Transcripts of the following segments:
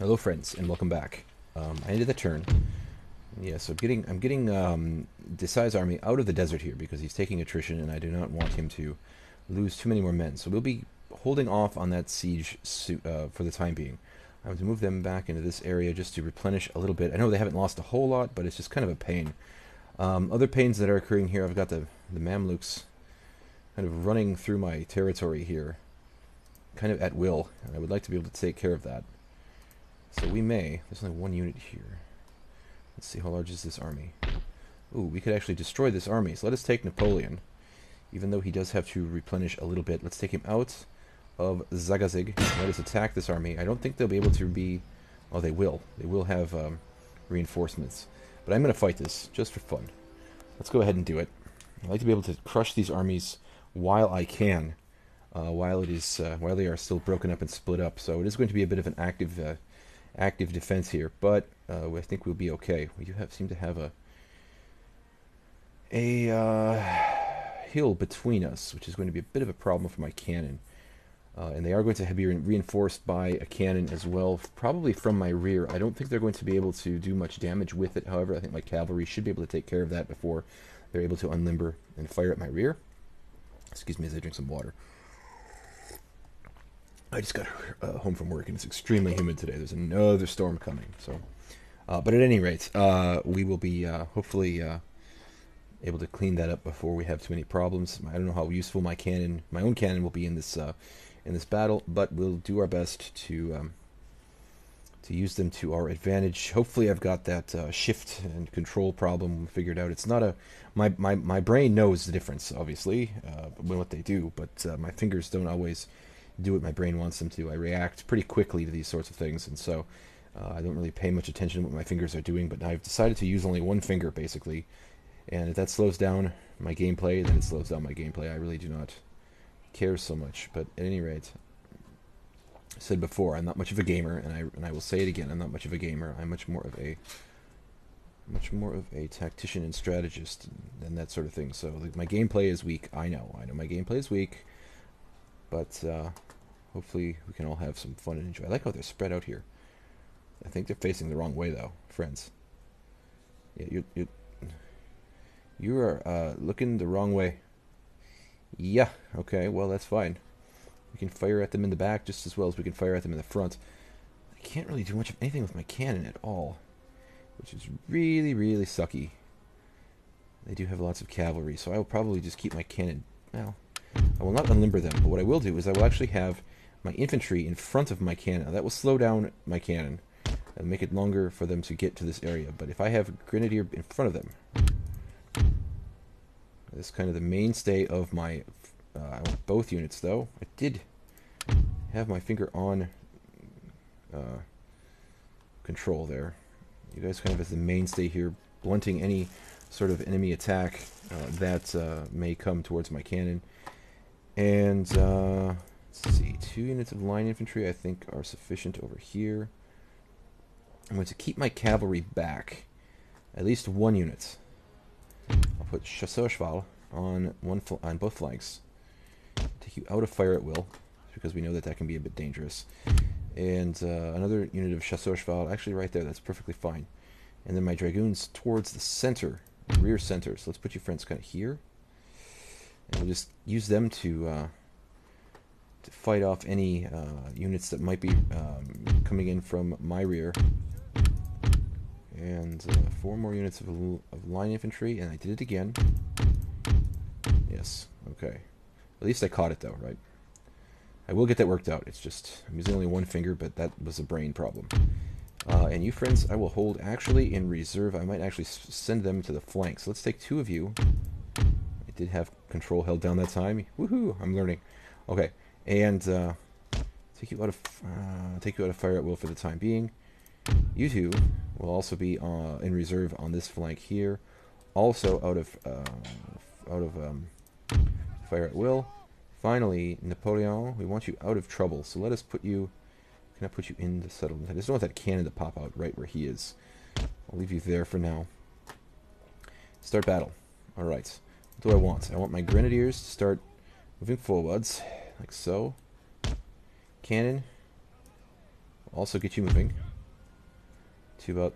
Hello, friends, and welcome back. I ended the turn. Yeah, so I'm getting Desai's army out of the desert here because he's taking attrition, and I do not want him to lose too many more men. So we'll be holding off on that siege for the time being. I'm going to move them back into this area just to replenish a little bit. I know they haven't lost a whole lot, but it's just kind of a pain. Other pains that are occurring here, I've got the Mamluks kind of running through my territory here, kind of at will, and I would like to be able to take care of that. So we may. There's only one unit here. Let's see, how large is this army? Ooh, we could actually destroy this army. So let us take Napoleon. Even though he does have to replenish a little bit. Let's take him out of Zagazig. Let us attack this army. I don't think they'll be able to be... Oh, they will. They will have reinforcements. But I'm going to fight this, just for fun. Let's go ahead and do it. I'd like to be able to crush these armies while I can. While they are still broken up and split up. So it is going to be a bit of an active defense here, but I think we'll be okay. We do seem to have a hill between us, which is going to be a bit of a problem for my cannon. And they are going to be reinforced by a cannon as well, probably from my rear. I don't think they're going to be able to do much damage with it. However, I think my cavalry should be able to take care of that before they're able to unlimber and fire at my rear. Excuse me as I drink some water. I just got home from work and it's extremely humid today. There's another storm coming. So, but at any rate, we will be hopefully able to clean that up before we have too many problems. I don't know how useful my own cannon, will be in this battle, but we'll do our best to use them to our advantage. Hopefully, I've got that shift and control problem figured out. It's not a my brain knows the difference, obviously, when what they do, but my fingers don't always do what my brain wants them to. I react pretty quickly to these sorts of things, and so I don't really pay much attention to what my fingers are doing, but I've decided to use only one finger, basically, and if that slows down my gameplay, then it slows down my gameplay. I really do not care so much, but at any rate, I said before, I'm not much of a gamer, and I will say it again, I'm not much of a gamer. I'm much more of a tactician and strategist and that sort of thing. So like, my gameplay is weak. I know my gameplay is weak, but hopefully we can all have some fun and enjoy. I like how they're spread out here. I think they're facing the wrong way, though, friends. Yeah, you are looking the wrong way. Yeah, okay, well, that's fine. We can fire at them in the back just as well as we can fire at them in the front. I can't really do much of anything with my cannon at all, which is really, really sucky. They do have lots of cavalry, so I will probably just keep my cannon... Well, I will not unlimber them, but what I will do is I will actually have my infantry in front of my cannon. Now, that will slow down my cannon and make it longer for them to get to this area. But if I have Grenadier in front of them, that's kind of the mainstay of my... I want both units, though. I did have my finger on control there. You guys kind of as the mainstay here, blunting any sort of enemy attack that may come towards my cannon. And let's see, 2 units of line infantry I think are sufficient over here. I'm going to keep my cavalry back, at least 1 unit. I'll put Chasseur-Cheval on both flanks. Take you out of fire at will, because we know that can be a bit dangerous. And another unit of Chasseur-Cheval, actually right there, that's perfectly fine. And then my dragoons towards the center, rear center. So let's put you friends kind of here. And we'll just use them to fight off any units that might be coming in from my rear. And 4 more units of line infantry, and I did it again. Yes, okay. At least I caught it, though, right? I will get that worked out. It's just, I'm using only 1 finger, but that was a brain problem. And you friends, I will hold actually in reserve. I might actually send them to the flanks. So let's take 2 of you. I did have control held down that time. Woohoo! I'm learning. Okay, and take you out of fire at will for the time being. You 2 will also be in reserve on this flank here. Also out of fire at will. Finally, Napoleon, we want you out of trouble. So let us put you. Can I put you in the settlement? I just don't want that cannon to pop out right where he is. I'll leave you there for now. Start battle. All right. What do I want? I want my grenadiers to start moving forwards, like so. Cannon. I'll also get you moving. to about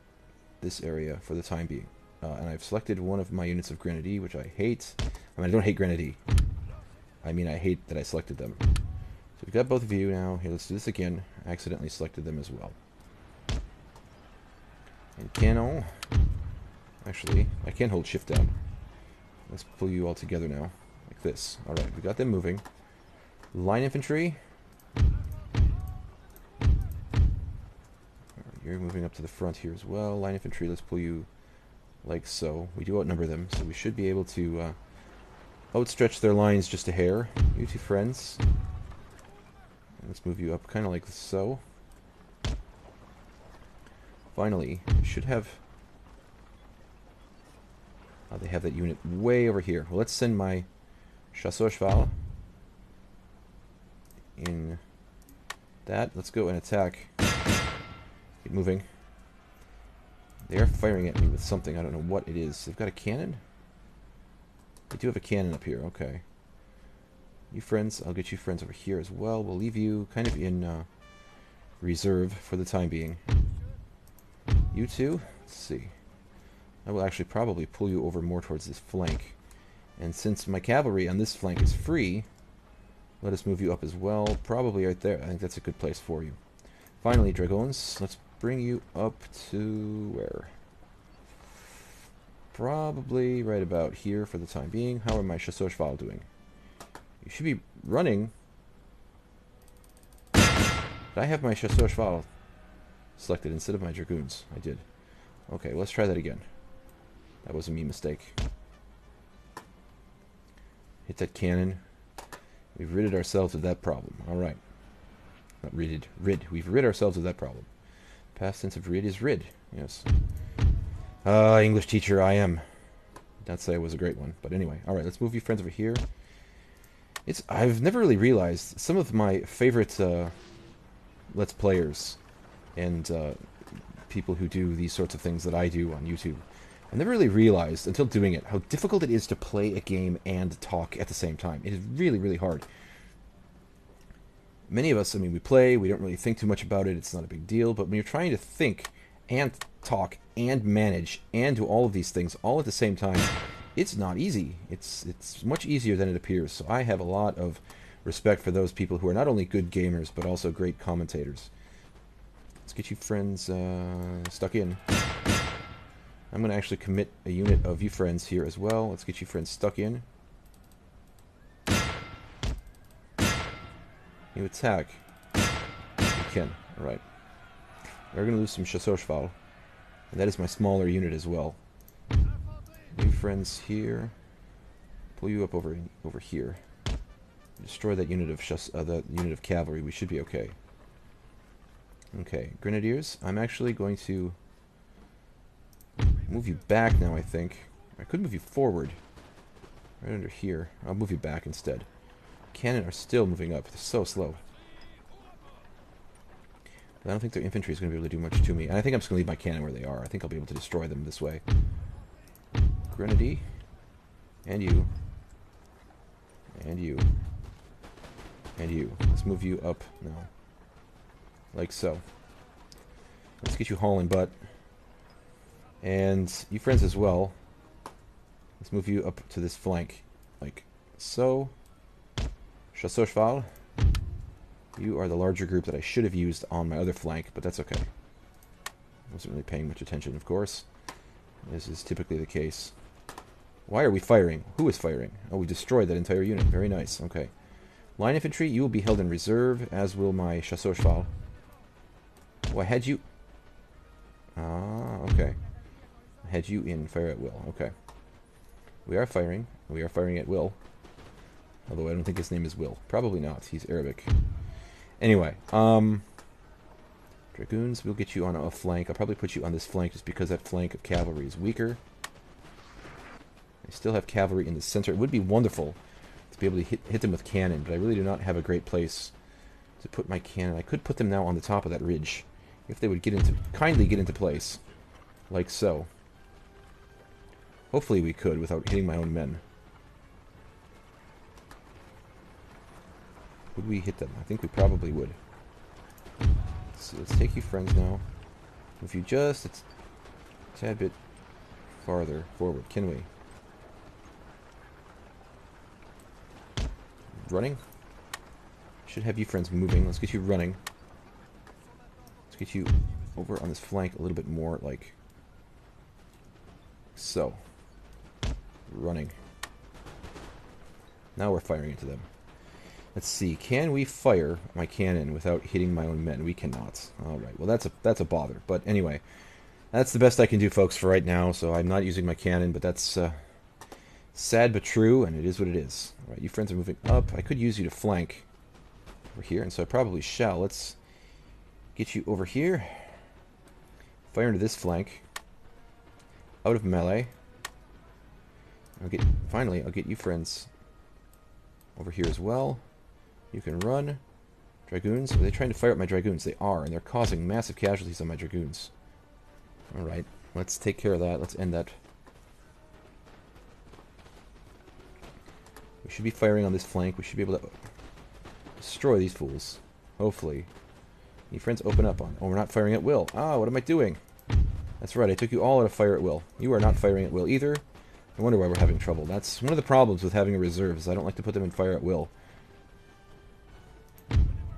this area for the time being. And I've selected one of my units of Grenadier, which I hate. I mean, I don't hate Grenadier. I mean, I hate that I selected them. So we've got both of you now. Here, let's do this again. I accidentally selected them as well. And Canon. Actually, I can hold shift down. Let's pull you all together now. Like this. Alright, we got them moving. Line infantry. You're moving up to the front here as well. Line infantry, let's pull you like so. We do outnumber them, so we should be able to outstretch their lines just a hair. You two friends. And let's move you up kind of like so. Finally, we should have... they have that unit way over here. Well, let's send my Chasseur Cheval in that. Let's go and attack. Keep moving. They are firing at me with something. I don't know what it is. They've got a cannon? They do have a cannon up here. Okay. You friends, I'll get you friends over here as well. We'll leave you kind of in reserve for the time being. You two? Let's see. I will actually probably pull you over more towards this flank. And since my cavalry on this flank is free, let us move you up as well. Probably right there. I think that's a good place for you. Finally, Dragoons, let's bring you up to where? Probably right about here for the time being. How are my Chasseur Cheval doing? You should be running. Did I have my Chasseur Cheval selected instead of my Dragoons? I did. Okay, let's try that again. That was a me mistake. Hit that cannon. We've ridded ourselves of that problem. Alright. Not ridded. Rid. We've rid ourselves of that problem. Past tense of rid is rid. Yes. English teacher, I am. Not say I was a great one. But anyway. Alright, let's move you friends over here. I've never really realized some of my favorite Let's Players and people who do these sorts of things that I do on YouTube. I never really realized, until doing it, how difficult it is to play a game and talk at the same time. It is really, really hard. Many of us, I mean, we play, we don't really think too much about it, it's not a big deal, but when you're trying to think and talk and manage and do all of these things all at the same time, it's not easy. It's much easier than it appears. So I have a lot of respect for those people who are not only good gamers, but also great commentators. Let's get you friends stuck in. I'm going to actually commit a unit of you friends here as well. Let's get you friends stuck in. You attack. You can. Alright. We're going to lose some Chasseur Cheval. And that is my smaller unit as well. New friends here. Pull you up over here. Destroy that unit of cavalry. We should be okay. Okay, Grenadiers. I'm actually going to move you back now, I think. I could move you forward. Right under here. I'll move you back instead. Cannon are still moving up. They're so slow. But I don't think their infantry is going to be able to do much to me. And I think I'm just going to leave my cannon where they are. I think I'll be able to destroy them this way. Grenadier. And you. And you. And you. Let's move you up now. Like so. Let's get you hauling butt. And you friends as well. Let's move you up to this flank. Like so. Chasseur Cheval. You are the larger group that I should have used on my other flank, but that's okay. I wasn't really paying much attention, of course. This is typically the case. Why are we firing? Who is firing? Oh, we destroyed that entire unit. Very nice. Okay. Line infantry, you will be held in reserve, as will my Chasseur Cheval. Oh, I had you... Ah, okay. I had you in fire at will. Okay. We are firing. We are firing at will. Although I don't think his name is Will. Probably not. He's Arabic. Anyway, Dragoons, we'll get you on a flank. I'll probably put you on this flank just because that flank of cavalry is weaker. I still have cavalry in the center. It would be wonderful to be able to hit them with cannon, but I really do not have a great place to put my cannon. I could put them now on the top of that ridge, if they would kindly get into place, like so. Hopefully we could without hitting my own men. Would we hit them? I think we probably would. So let's take you friends now. Move you just a tad bit farther forward, can we? Running? Should have you friends moving. Let's get you running. Let's get you over on this flank a little bit more, like so. Running. Now we're firing into them. Let's see. Can we fire my cannon without hitting my own men? We cannot. All right. Well, that's a bother. But anyway, that's the best I can do, folks, for right now. So I'm not using my cannon, but that's sad but true, and it is what it is. All right, you friends are moving up. I could use you to flank over here, and so I probably shall. Let's get you over here. Fire into this flank. Out of melee. Finally, I'll get you friends over here as well. You can run. Dragoons. Are they trying to fire at my Dragoons? They are, and they're causing massive casualties on my Dragoons. Alright, let's take care of that. Let's end that. We should be firing on this flank. We should be able to destroy these fools. Hopefully. You friends open up on... Oh, we're not firing at will. Ah, what am I doing? That's right, I took you all out of fire at will. You are not firing at will either. I wonder why we're having trouble. That's one of the problems with having a reserve, is I don't like to put them in fire at will.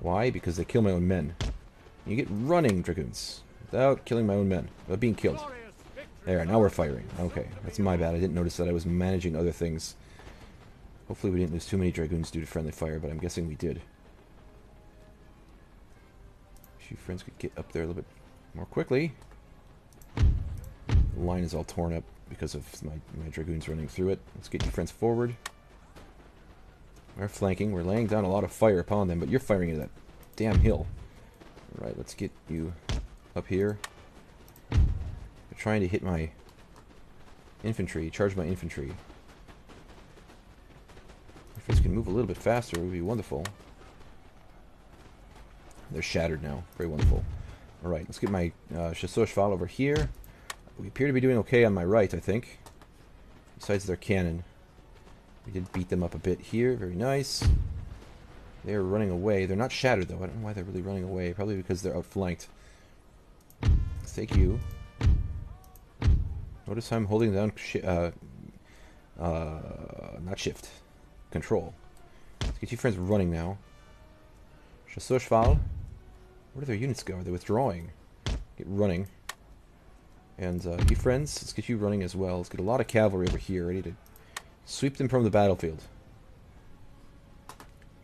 Why? Because they kill my own men. You get running, Dragoons, without killing my own men. Without being killed. There, now we're firing. Okay, that's my bad. I didn't notice that I was managing other things. Hopefully we didn't lose too many Dragoons due to friendly fire, but I'm guessing we did. Wish you friends could get up there a little bit more quickly. The line is all torn up because of my Dragoons running through it. Let's get you friends forward. We're flanking. We're laying down a lot of fire upon them, but you're firing into that damn hill. Alright, let's get you up here. They're trying to hit my infantry, charge my infantry. If this can move a little bit faster, it would be wonderful. They're shattered now. Very wonderful. Alright, let's get my Chasseur Cheval over here. We appear to be doing okay on my right, I think. Besides their cannon. We did beat them up a bit here. Very nice. They're running away. They're not shattered, though. I don't know why they're really running away. Probably because they're outflanked. Let's take you. Notice I'm holding down... not shift. Control. Let's get you friends running now. Chasseur Cheval. Where do their units go? Are they withdrawing? Get running. And you friends, let's get you running as well. Let's get a lot of cavalry over here, ready to sweep them from the battlefield.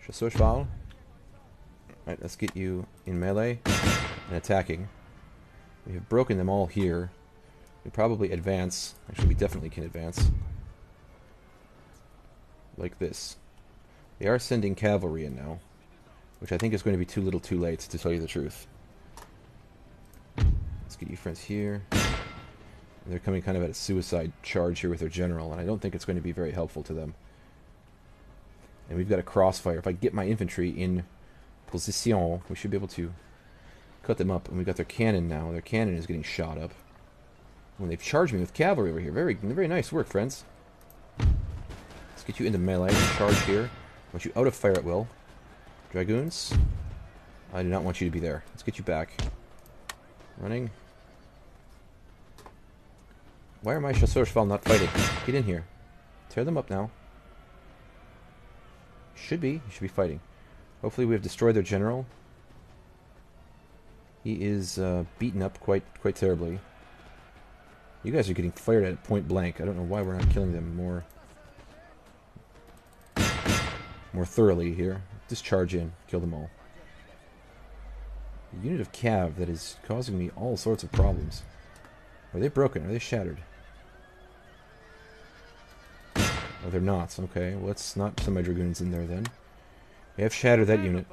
Chasseur Cheval. Alright, let's get you in melee and attacking. We have broken them all here. We probably advance. Actually, we definitely can advance. Like this. They are sending cavalry in now, which I think is going to be too little too late, to tell you the truth. Let's get you friends here. They're coming kind of at a suicide charge here with their general, and I don't think it's going to be very helpful to them. And we've got a crossfire. If I get my infantry in position, we should be able to cut them up. And we've got their cannon now. Their cannon is getting shot up. When they've charged me with cavalry over here. Very, very nice work, friends. Let's get you into melee. Charge here. I want you out of fire at will. Dragoons. I do not want you to be there. Let's get you back. Running. Why are my Chasseur Cheval not fighting? Get in here. Tear them up now. Should be. You should be fighting. Hopefully we have destroyed their general. He is beaten up quite terribly. You guys are getting fired at point blank. I don't know why we're not killing them more thoroughly here. Just charge in. Kill them all. A unit of cav that is causing me all sorts of problems. Are they broken? Are they shattered? Oh, they're not. Okay, well, let's not send my Dragoons in there then. We have shattered that unit.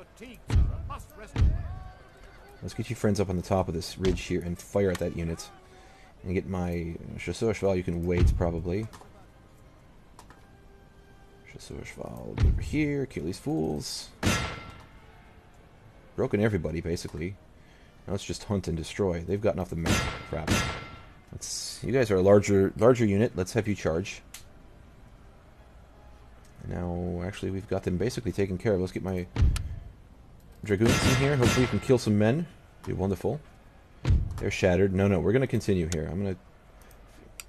Let's get you friends up on the top of this ridge here and fire at that unit. And get my Chasseur Cheval. You can wait, probably. Chasseur Cheval, get over here, kill these fools. Broken everybody, basically. Now let's just hunt and destroy. They've gotten off the map. Crap. You guys are a larger unit. Let's have you charge. Now, actually, we've got them basically taken care of. Let's get my Dragoons in here. Hopefully we can kill some men. Be wonderful. They're shattered. No, no, we're going to continue here. I'm going to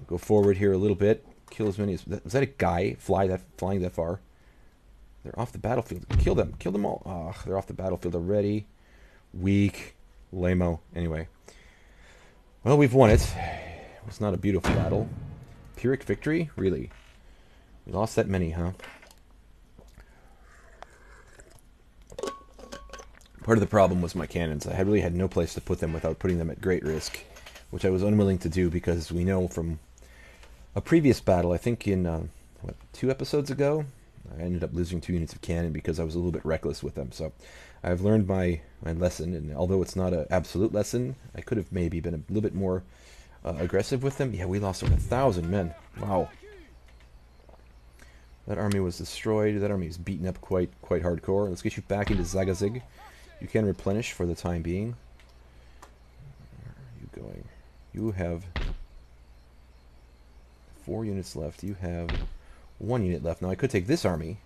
go forward here a little bit. Kill as many as... Was that a guy flying that far? They're off the battlefield. Kill them. Kill them all. Ugh, they're off the battlefield already. Weak. Lame-o. Anyway. Well, we've won it. It was not a beautiful battle. Pyrrhic victory? Really? We lost that many, huh? Part of the problem was my cannons. I really had no place to put them without putting them at great risk, which I was unwilling to do because we know from a previous battle, I think in, 2 episodes ago, I ended up losing 2 units of cannon because I was a little bit reckless with them. So I've learned my lesson, and although it's not an absolute lesson, I could have maybe been a little bit more aggressive with them. Yeah, we lost over 1,000 men. Wow. That army was destroyed. That army is beaten up quite hardcore. Let's get you back into Zagazig. You can replenish for the time being. Where are you going? You have 4 units left. You have 1 unit left. Now I could take this army.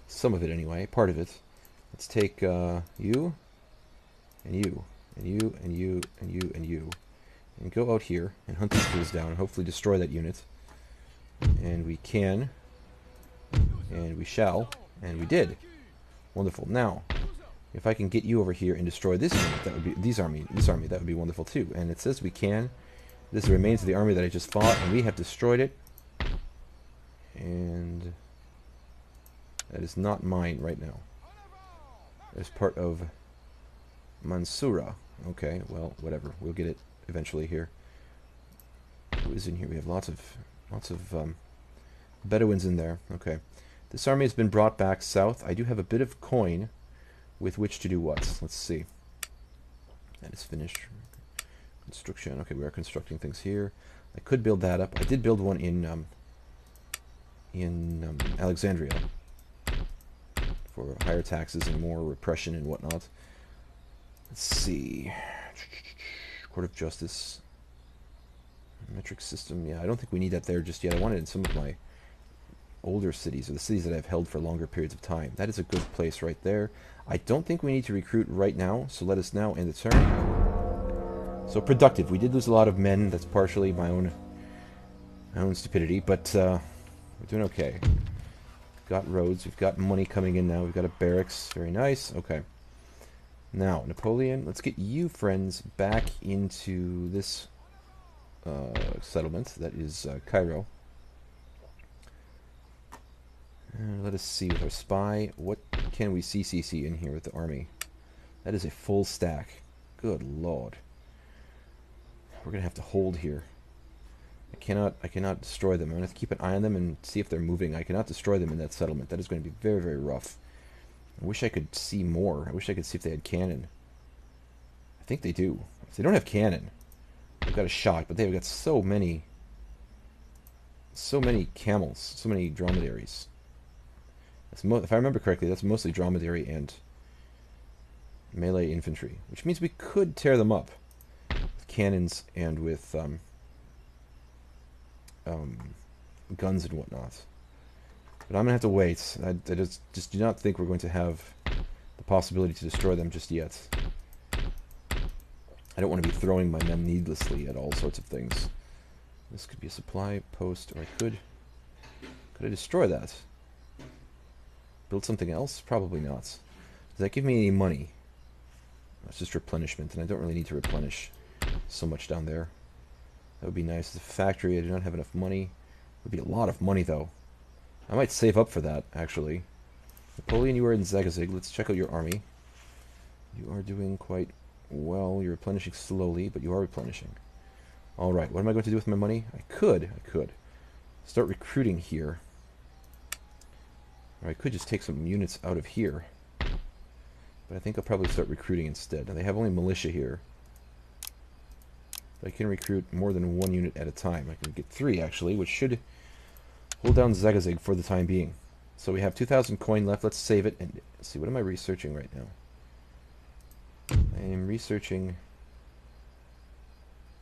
Some of it anyway. Part of it. Let's take you, and you, and you, and you, and you, and you. And go out here and hunt these crews down and hopefully destroy that unit. And we can. And we shall. And we did. Wonderful. Now, if I can get you over here and destroy this unit, that would be this army, that would be wonderful too. And it says we can. This remains of the army that I just fought, and we have destroyed it. And that is not mine right now. It's part of Mansoura. Okay, well, whatever. We'll get it eventually here. Who is in here? We have lots of Bedouins in there. Okay. This army has been brought back south. I do have a bit of coin with which to do what? Let's see. That is finished. Construction. Okay, we are constructing things here. I could build that up. I did build one in Alexandria for higher taxes and more repression and whatnot. Let's see. Court of Justice. Metric system. Yeah, I don't think we need that there just yet. I want it in some of my older cities, or the cities that I've held for longer periods of time. That is a good place right there. I don't think we need to recruit right now, so let us now end the turn. So productive. We did lose a lot of men. That's partially my own stupidity, but we're doing okay. We've got roads. We've got money coming in now. We've got a barracks. Very nice. Okay. Now, Napoleon, let's get you, friends, back into this settlement. That is Cairo. Let us see with our spy. What can we CCC in here with the army? That is a full stack. Good lord. We're gonna have to hold here. I cannot destroy them. I'm gonna have to keep an eye on them and see if they're moving. I cannot destroy them in that settlement. That is going to be very, very rough. I wish I could see more. I wish I could see if they had cannon. I think they do. If they don't have cannon, they've got a shot, but they've got so many camels, so many dromedaries. If I remember correctly, that's mostly dromedary and melee infantry, which means we could tear them up with cannons and with guns and whatnot. But I'm going to have to wait. I just do not think we're going to have the possibility to destroy them just yet. I don't want to be throwing my men needlessly at all sorts of things. This could be a supply post, or Could I destroy that? Build something else? Probably not. Does that give me any money? That's just replenishment, and I don't really need to replenish so much down there. That would be nice. The factory, I do not have enough money. It would be a lot of money, though. I might save up for that, actually. Napoleon, you are in Zagazig. Let's check out your army. You are doing quite well. You're replenishing slowly, but you are replenishing. Alright, what am I going to do with my money? I could start recruiting here. Or I could just take some units out of here. But I think I'll probably start recruiting instead. Now, they have only militia here. But I can recruit more than 1 unit at a time. I can get 3, actually, which should hold down Zagazig for the time being. So we have 2,000 coin left. Let's save it. And let's see, what am I researching right now? I am researching...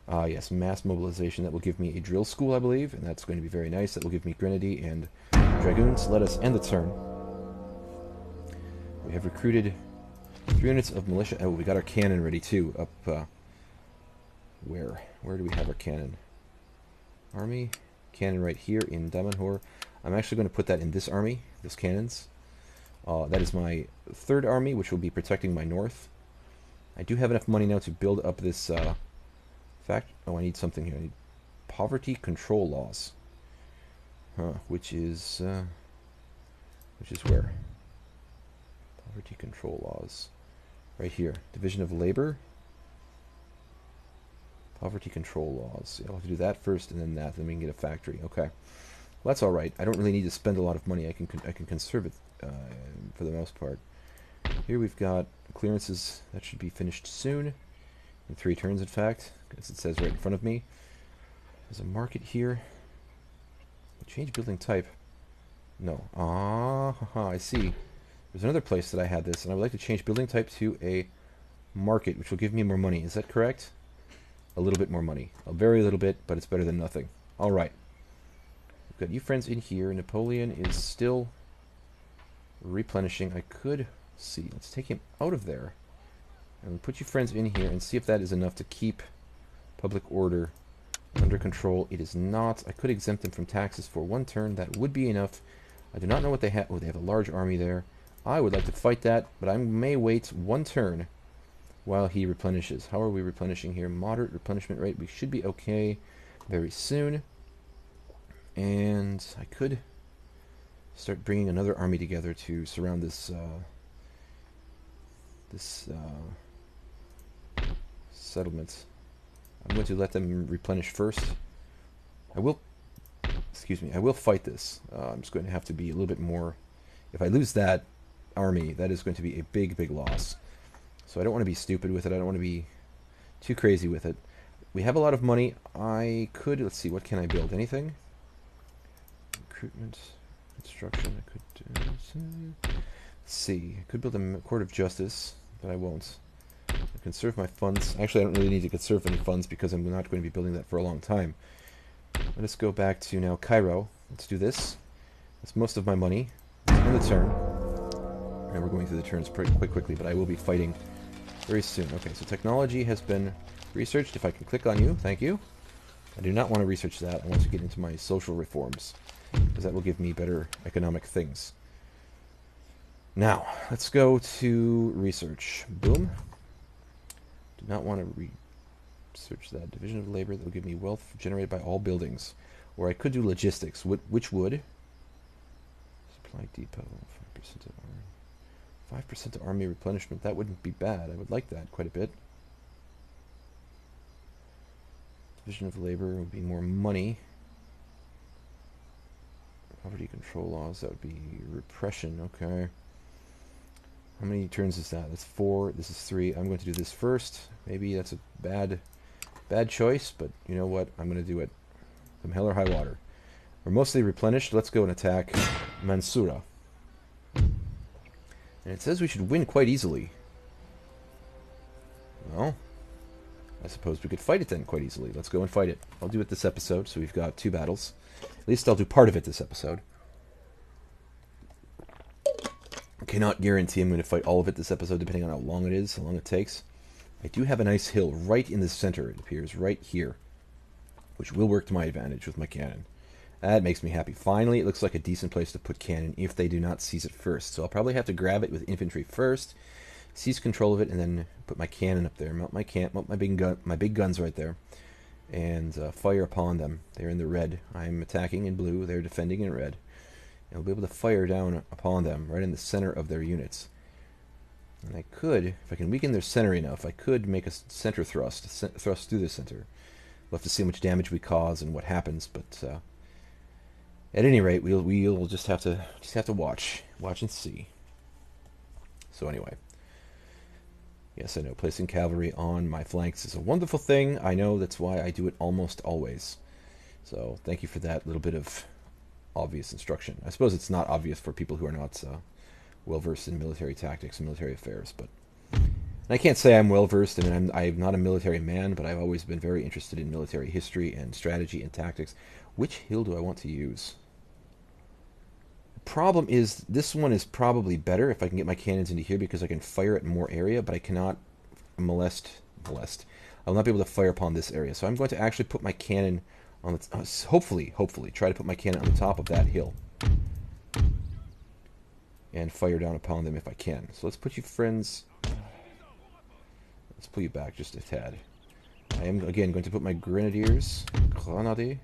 yes, mass mobilization. That will give me a drill school, I believe. And that's going to be very nice. That will give me grenadier and dragoons. Let us end the turn. We have recruited 3 units of militia. Oh, we got our cannon ready too, up Where do we have our cannon? Army. Cannon right here in Damanhur. I'm actually going to put that in this army, this cannons. That is my third army, which will be protecting my north. I do have enough money now to build up this Oh, I need something here. I need poverty control laws. Which is where? Poverty control laws. Right here. Division of labor. Poverty control laws. I'll have to do that first and then that. Then we can get a factory. Okay. Well, that's all right. I don't really need to spend a lot of money. I can conserve it for the most part. Here we've got clearances. That should be finished soon. In 3 turns, in fact. As it says right in front of me. There's a market here. Change building type. No. I see. There's another place that I had this, and I would like to change building type to a market, which will give me more money. Is that correct? A little bit more money. A very little bit, but it's better than nothing. All right. We've got you friends in here. Napoleon is still replenishing. I could see. Let's take him out of there. And put you friends in here and see if that is enough to keep public order under control. It is not. I could exempt them from taxes for 1 turn. That would be enough. I do not know what they have. Oh, they have a large army there. I would like to fight that, but I may wait 1 turn while he replenishes. How are we replenishing here? Moderate replenishment rate. We should be okay very soon. And I could start bringing another army together to surround this settlement. I'm going to let them replenish first. I will fight this. I'm just going to have to be a little bit more. If I lose that army, that is going to be a big, big loss. So I don't want to be stupid with it. I don't want to be too crazy with it. We have a lot of money. I could, let's see, what can I build? Anything? Recruitment, construction. I could, let's see. I could build a court of justice, but I won't. I conserve my funds. Actually, I don't really need to conserve any funds because I'm not going to be building that for a long time. Let us go back to now Cairo. Let's do this. That's most of my money. In the turn. And we're going through the turns quite quickly, but I will be fighting very soon. Okay, so technology has been researched. If I can click on you, thank you. I do not want to research that. I want to get into my social reforms, because that will give me better economic things. Now, let's go to research. Boom. Do not want to research that. Division of labor that will give me wealth generated by all buildings. Or I could do logistics, which would. Supply depot, 5% of army. 5% of army replenishment. That wouldn't be bad. I would like that quite a bit. Division of labor would be more money. Poverty control laws, that would be repression, okay. How many turns is that? That's 4, this is 3. I'm going to do this first. Maybe that's a bad choice, but you know what? I'm going to do it. From hell or high water. We're mostly replenished. Let's go and attack Mansoura. And it says we should win quite easily. Well, I suppose we could fight it then quite easily. Let's go and fight it. I'll do it this episode, so we've got 2 battles. At least I'll do part of it this episode. I cannot guarantee I'm going to fight all of it this episode, depending on how long it is, how long it takes. I do have a nice hill right in the center, it appears, right here, which will work to my advantage with my cannon. That makes me happy. Finally, it looks like a decent place to put cannon if they do not seize it first. So I'll probably have to grab it with infantry first, seize control of it, and then put my cannon up there. Mount my big guns right there, and fire upon them. They're in the red. I'm attacking in blue. They're defending in red. And I'll be able to fire down upon them right in the center of their units. And I could, if I can weaken their center enough, I could make a center thrust through the center. We'll have to see how much damage we cause and what happens, but at any rate, we'll just have to watch and see. So anyway, yes, I know placing cavalry on my flanks is a wonderful thing. I know, that's why I do it almost always. So thank you for that little bit of obvious instruction. I suppose it's not obvious for people who are not well versed in military tactics and military affairs, but and I can't say I'm well versed. I mean, I'm not a military man, but I've always been very interested in military history and strategy and tactics. Which hill do I want to use? Problem is, this one is probably better if I can get my cannons into here because I can fire at more area, but I cannot molest. I will not be able to fire upon this area. So I'm going to actually put my cannon on the... hopefully, try to put my cannon on the top of that hill. And fire down upon them if I can. So let's put you friends... Let's pull you back just a tad. I am, again, going to put my grenadiers, grenadiers,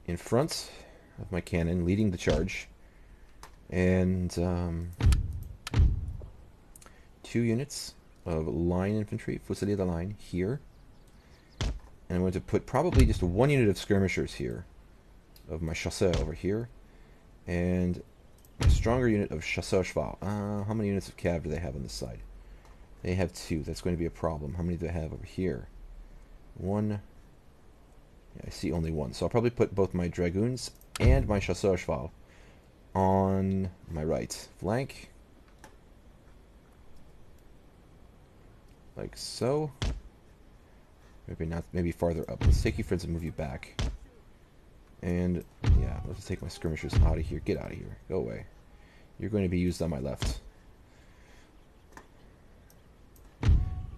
in front of my cannon, leading the charge. And 2 units of line infantry, fusilier de line, here. And I'm going to put probably just 1 unit of skirmishers here, of my chasseurs over here. And a stronger unit of chasseurs cheval. How many units of cav do they have on this side? They have 2. That's going to be a problem. How many do they have over here? 1. Yeah, I see only 1. So I'll probably put both my dragoons and my chasseurs cheval on my right flank. Like so. Maybe not. Maybe farther up. Let's take you friends and move you back. And yeah, let's just take my skirmishers out of here. Get out of here. Go away. You're going to be used on my left.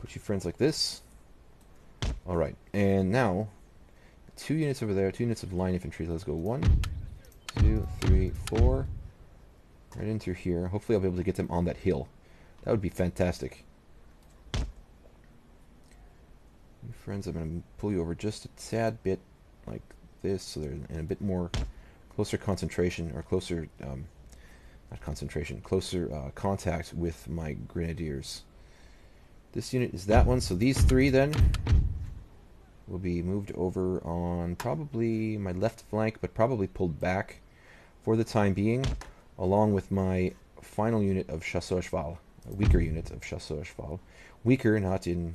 Put you friends like this. Alright, and now 2 units over there, 2 units of line infantry. Let's go 1, 2, 3, 4. Right in through here. Hopefully I'll be able to get them on that hill. That would be fantastic. You friends, I'm going to pull you over just a tad bit like this, so they're in a bit more closer concentration, or closer, not concentration, closer contact with my grenadiers. This unit is that one, so these 3 then will be moved over on probably my left flank, but probably pulled back for the time being, along with my final unit of chasseurs cheval, a weaker unit of chasseurs cheval. Weaker not in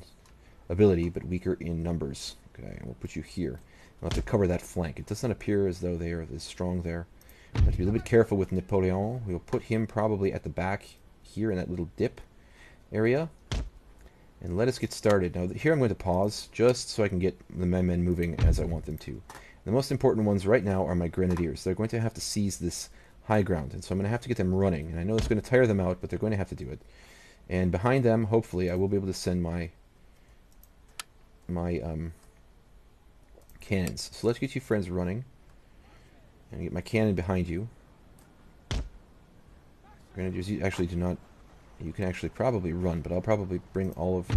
ability, but weaker in numbers. Okay, and we'll put you here. I'll have to cover that flank. It doesn't appear as though they are as strong there. I have to be a little bit careful with Napoleon. We'll put him probably at the back here in that little dip area. And let us get started. Now, here I'm going to pause, just so I can get the men moving as I want them to. The most important ones right now are my grenadiers. They're going to have to seize this high ground, and so I'm going to have to get them running. And I know it's going to tire them out, but they're going to have to do it. And behind them, hopefully, I will be able to send my cannons. So let's get you friends running. And get my cannon behind you. Grenadiers, you actually do not... You can actually probably run, but I'll probably bring all of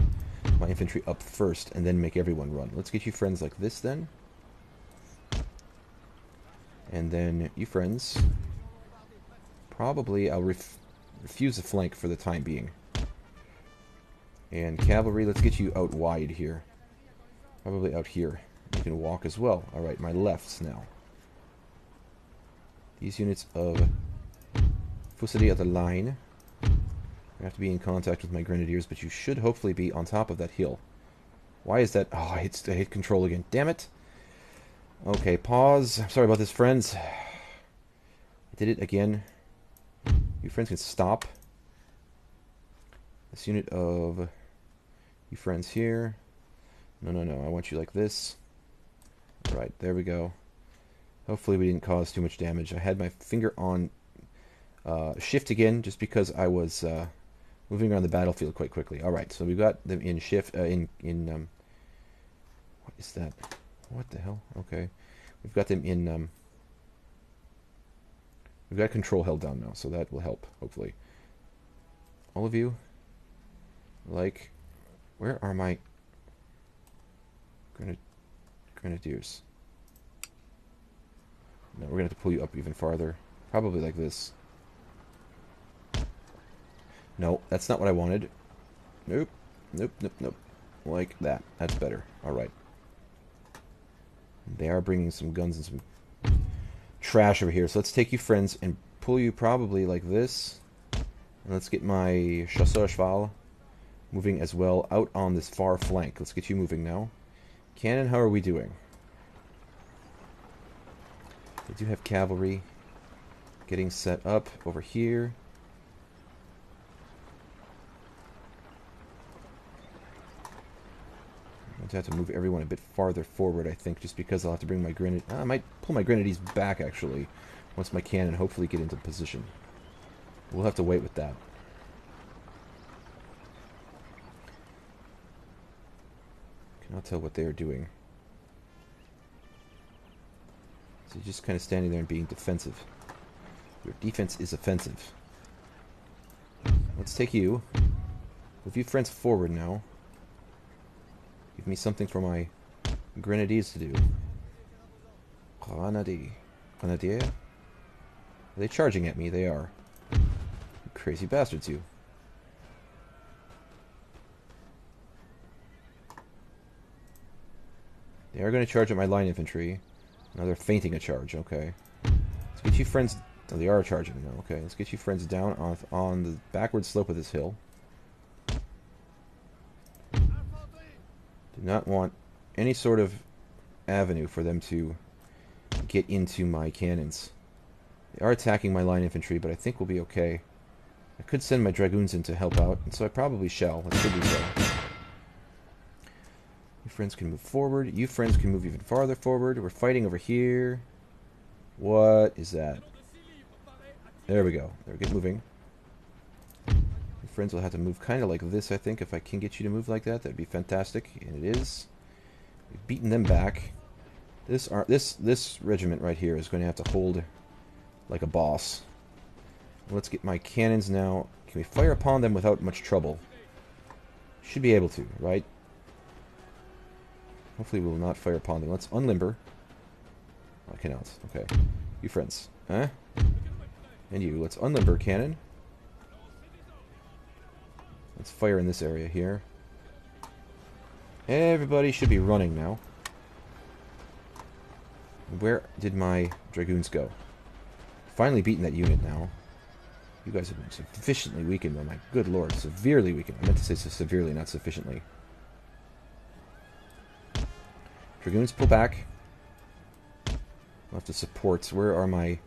my infantry up first and then make everyone run. Let's get you friends like this then. And then you friends. Probably I'll refuse a flank for the time being. And cavalry, let's get you out wide here. Probably out here. You can walk as well. Alright, my lefts now. These units of fusilier de line. I have to be in contact with my grenadiers, but you should hopefully be on top of that hill. Why is that? Oh, I hit control again. Damn it. Okay, pause. Sorry about this, friends. I did it again. You friends can stop. This unit of you friends here. No, no, no. I want you like this. Alright, there we go. Hopefully we didn't cause too much damage. I had my finger on shift again, just because I was... moving around the battlefield quite quickly. Alright, so we've got them in shift, what is that? What the hell? Okay. We've got them in, we've got control held down now, so that will help, hopefully. All of you, like, where are my grenadiers? No, we're going to have to pull you up even farther. Probably like this. No, that's not what I wanted. Nope. Nope, nope, nope. Like that. That's better. Alright. They are bringing some guns and some trash over here. So let's take you, friends, and pull you probably like this. And let's get my chasseurs cheval moving as well out on this far flank. Let's get you moving now. Cannon, how are we doing? We do have cavalry getting set up over here. I'm going to have to move everyone a bit farther forward, I think, just because I'll have to bring my grenade... I might pull my grenadiers back, actually, once my cannon hopefully get into position. We'll have to wait with that. Cannot tell what they are doing. So you're just kind of standing there and being defensive. Your defense is offensive. Let's take you. Move you friends forward now. Give me something for my grenadiers to do. Grenadier. Are they charging at me? They are. You crazy bastards, you. They are going to charge at my line infantry. Now they're feinting a charge. Okay. Let's get you friends... Oh, they are charging now. Okay, let's get you friends down on the backward slope of this hill. Do not want any sort of avenue for them to get into my cannons. They are attacking my line infantry, but I think we'll be okay. I could send my dragoons in to help out, and so I probably shall. Let's do so. You friends can move forward. You friends can move even farther forward. We're fighting over here. What is that? There we go. There, get moving. Your friends will have to move kind of like this, I think. If I can get you to move like that, that'd be fantastic. And it is. We've beaten them back. This regiment right here is going to have to hold like a boss. Let's get my cannons now. Can we fire upon them without much trouble? Should be able to, right? Hopefully we will not fire upon them. Let's unlimber. I cannot. Okay. You friends. Huh? And you. Let's unlimber cannon. Let's fire in this area here. Everybody should be running now. Where did my dragoons go? Finally beaten that unit now. You guys have been sufficiently weakened, oh my good lord. Severely weakened. I meant to say so severely, not sufficiently. Dragoons, pull back. I'll have to support. Where are my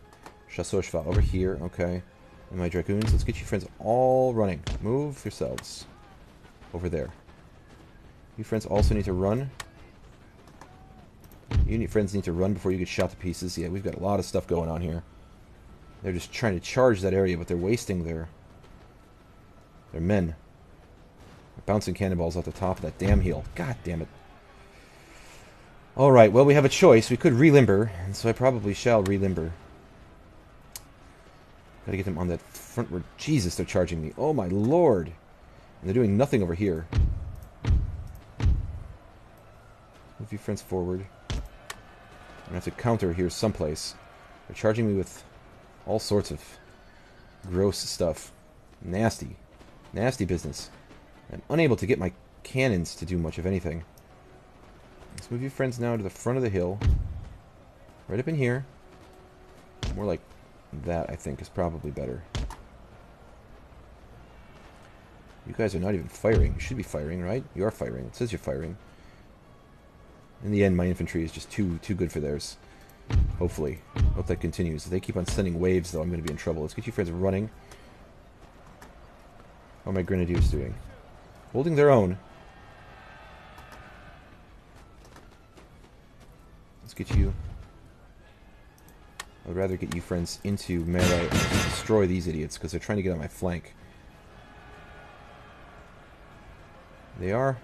chasseurs cheval? Over here, okay. And my dragoons, let's get you friends all running. Move yourselves. Over there. You friends also need to run. You friends need to run before you get shot to pieces. Yeah, we've got a lot of stuff going on here. They're just trying to charge that area, but they're wasting their men. They're bouncing cannonballs off the top of that damn hill. God damn it. Alright, well, we have a choice. We could relimber, and so I probably shall relimber. Gotta get them on that front where... Jesus, they're charging me. Oh my lord. And they're doing nothing over here. Move you friends forward. I'm gonna have to counter here someplace. They're charging me with all sorts of gross stuff. Nasty. Nasty business. I'm unable to get my cannons to do much of anything. Let's move you friends now to the front of the hill. Right up in here. More like that, I think, is probably better. You guys are not even firing. You should be firing, right? You are firing. It says you're firing. In the end, my infantry is just too good for theirs. Hopefully. Hope that continues. If they keep on sending waves, though, I'm going to be in trouble. Let's get you friends running. How are my grenadiers doing? Holding their own. Let's get you... I'd rather get you friends into melee and destroy these idiots, because they're trying to get on my flank. They are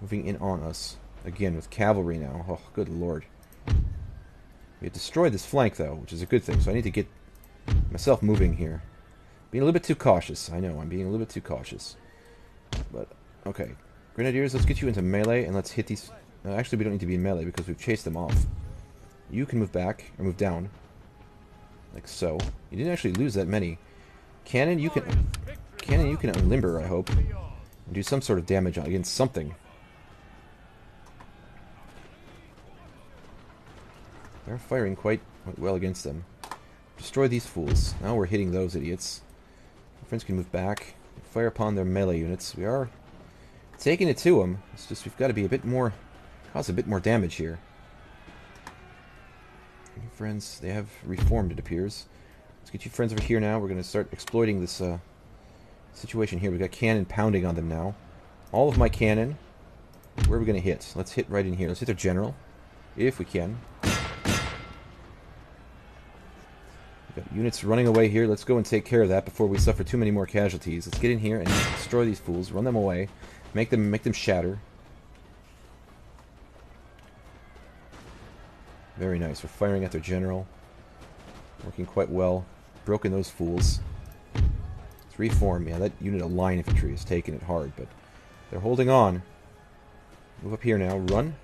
moving in on us. Again, with cavalry now. Oh, good lord. We have destroyed this flank, though, which is a good thing, so I need to get myself moving here. Being a little bit too cautious. I know, I'm being a little bit too cautious. But, okay. Grenadiers, let's get you into melee, and let's hit these... actually, we don't need to be in melee, because we've chased them off. You can move back, or move down. Like so. You didn't actually lose that many. Cannon, you can unlimber, I hope. And do some sort of damage against something. They're firing quite well against them. Destroy these fools. Now we're hitting those idiots. Our friends can move back. Fire upon their melee units. We are taking it to them. It's just we've got to be a bit more... cause a bit more damage here. Your friends, they have reformed, it appears. Let's get you friends over here now. We're going to start exploiting this situation here. We've got cannon pounding on them now. All of my cannon. Where are we going to hit? Let's hit right in here. Let's hit their general. If we can. We've got units running away here. Let's go and take care of that before we suffer too many more casualties. Let's get in here and destroy these fools. Run them away. Make them shatter. Very nice. We're firing at their general. Working quite well. Broken those fools. Let's reform. Yeah, that unit of line infantry is taking it hard, but they're holding on. Move up here now. Run.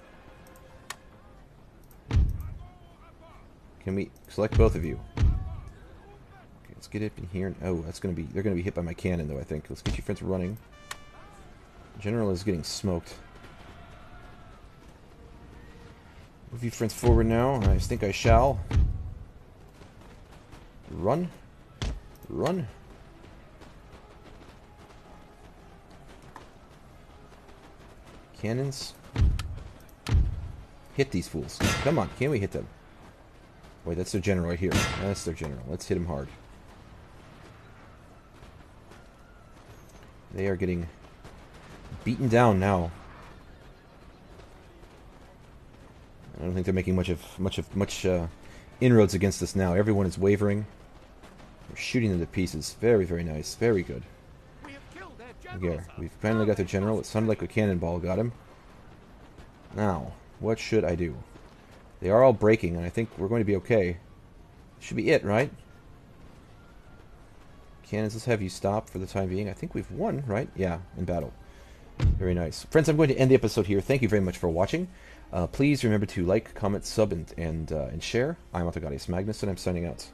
Can we select both of you? Okay, let's get up in here. Oh, that's gonna be. They're gonna be hit by my cannon, though. I think. Let's get you friends running. General is getting smoked. Move you friends forward now. I think I shall. Run. Run. Cannons. Hit these fools. Come on, can we hit them? Wait, that's their general right here. That's their general. Let's hit him hard. They are getting beaten down now. I don't think they're making much inroads against us now. Everyone is wavering. They're shooting them to pieces. Very, very nice. Very good. Yeah, we've finally got their general. It sounded like a cannonball got him. Now, what should I do? They are all breaking, and I think we're going to be okay. Should be it, right? Cannons, let's have you stop for the time being. I think we've won, right? Yeah, in battle. Very nice. Friends, I'm going to end the episode here. Thank you very much for watching. Please remember to like, comment, sub, and share. I'm Autogadius Magnus, and I'm signing out.